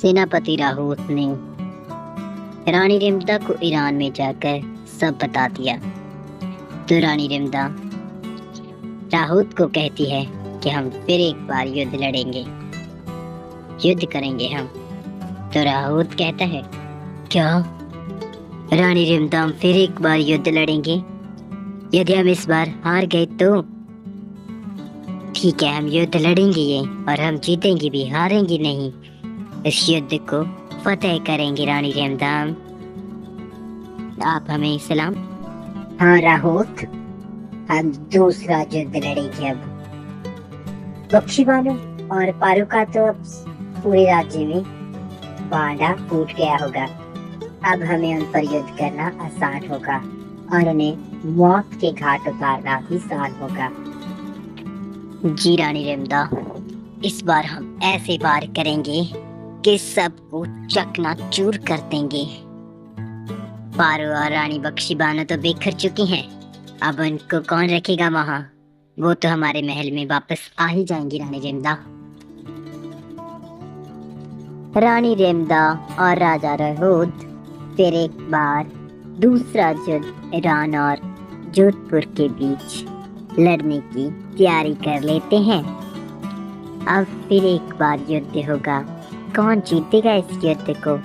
सेनापति राहुत ने रानी रिमदा को ईरान में जाकर सब बता दिया। तो रानी रिमदा राहुत को कहती है कि हम फिर एक बार युद्ध लड़ेंगे, युद्ध करेंगे हम। तो राहुत कहता है, क्या रानी रिमदा, हम फिर एक बार युद्ध लड़ेंगे? यदि हम इस बार हार गए तो ठीक है, हम युद्ध लड़ेंगे ये, और हम जीतेंगे भी, हारेंगे नहीं। इस युद्ध को फतेह करेंगे रानी रिमदा, आप हमें सलाम। हाँ राहुत, हम दूसरा युद्ध लड़ेंगे अब। बख्शीबानो और पारू का तो अब पूरे राज्य में बाड़ा फूट गया होगा। अब हमें उन पर युद्ध करना आसान होगा और उन्हें मौत के घाट उतारना भी आसान होगा। जी रानी रिमदा, इस बार हम ऐसे वार करेंगे कि सबको चकनाचूर कर देंगे। पारू और रानी बख्शीबानो तो बिखर चुकी हैं, अब उनको कौन रखेगा वहाँ? वो तो हमारे महल में वापस आ ही जाएंगी रानी रिमदा। रानी रिमदा और राजा राहुत फिर एक बार दूसरा युद्ध ईरान और जोधपुर के बीच लड़ने की तैयारी कर लेते हैं। अब फिर एक बार युद्ध होगा, कौन जीतेगा इस युद्ध को?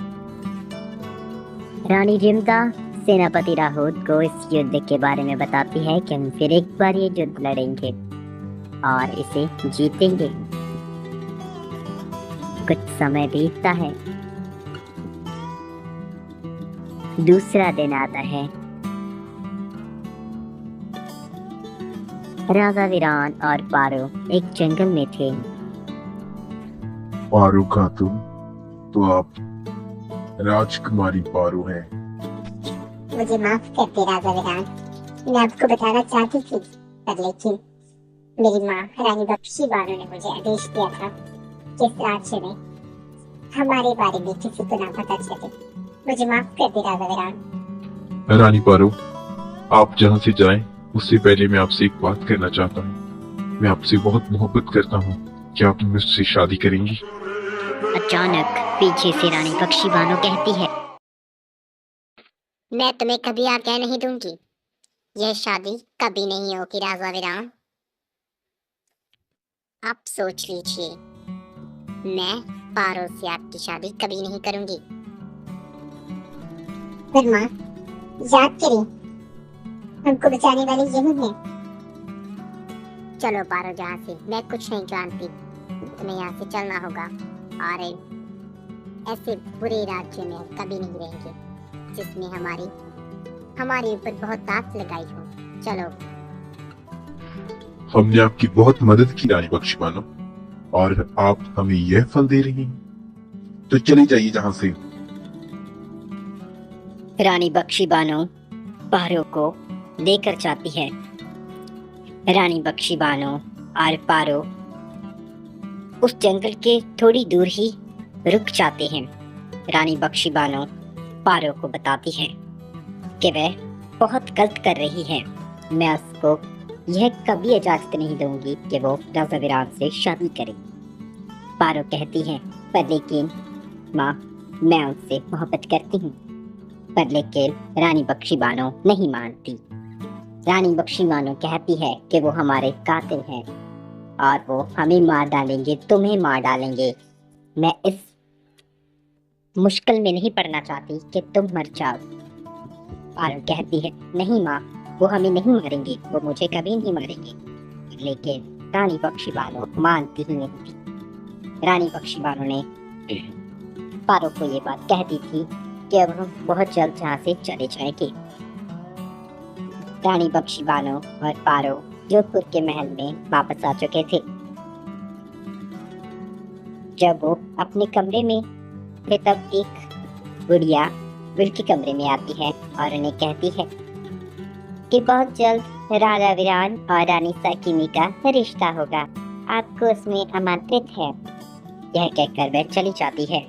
रानी रिमदा सेनापति राहुत को इस युद्ध के बारे में बताती है कि हम फिर एक बार ये युद्ध लड़ेंगे और इसे जीतेंगे। कुछ समय बीतता है, दूसरा दिन आता है। राजा वीरान और पारो एक जंगल में थे। पारू खातून, तो आप राजकुमारी पारू हैं। मुझे माफ कर दे राजा वीरान, मैं आपको बताना चाहती थी, पर लेकिन मेरी माँ रानी बख्शीबानो ने मुझे आदेश दिया था कि इस राज्य में हमारे बारे में किसी को ना पता चले। मुझे माफ कर दे राजा वीरान। रानी पारू, आप जहाँ से जाएं, उससे पहले मैं आपसे एक बात करना चाहता हूँ। मैं आपसे बहुत मोहब्बत करता हूँ, क्या आप मुझसे शादी करेंगी? अचानक पीछे से रानी बख्शीबानो कहती है, मैं तुम्हें कभी आज्ञा नहीं दूंगी, यह शादी कभी नहीं होगी राजा वीरान। आप सोच लीजिए, मैं पारो से आपकी शादी कभी नहीं करूंगी। पर माँ, याद करें, हमको बचाने वाली यही है। चलो पारो यहाँ से, मैं कुछ नहीं जानती, तुम्हें यहाँ से चलना होगा और ऐसे बुरे राज्य में कभी नहीं रहेंगे जिसमें हमारे ऊपर बहुत दांत लगाई हो। चलो। हमने आपकी बहुत मदद की रानी बख्शीबानो, और आप हमें यह फल दे रही हैं, तो चले जाइए जहाँ से। रानी बख्शीबानो पारो को लेकर जाती है। रानी बख्शीबानो और पारो उस जंगल के थोड़ी दूर ही रुक जाते हैं। रानी बख्शीबानो पारो को बताती है कि वह बहुत गलत कर रही है। मैं उसको यह कभी इजाजत नहीं दूंगी कि वो राजा वीरान से शादी करे। पारो कहती है, पर लेकिन माँ, मैं उनसे मोहब्बत करती हूँ। पर लेकिन रानी बख्शीबानो नहीं मानती। रानी बख्शीबानो कहती है कि वो हमारे कातिल हैं और वो हमें मार डालेंगे, तुम्हें मार डालेंगे। मैं इस मुश्किल में नहीं पड़ना चाहती कि तुम मर जाओ। पारो कहती है, नहीं माँ, वो हमें नहीं मारेंगे, वो मुझे कभी नहीं मारेंगे। लेकिन रानी बख्शीबानो मानती ही नहीं थी। रानी बख्शीबानो ने पारो को ये बात कह दी थी कि अब हम बहुत जल्द यहाँ से चले जाएंगे। रानी बख्शीबानो और पारो जोधपुर के महल में वापस आ चुके थे। जब वो अपने कमरे में थे, तब एक गुड़िया उनके कमरे में आती है और उन्हें कहती है कि बहुत जल्द राजा वीरान और रानी साकिनी का रिश्ता होगा, आपको उसमें आमंत्रित है। यह कहकर वह चली जाती है।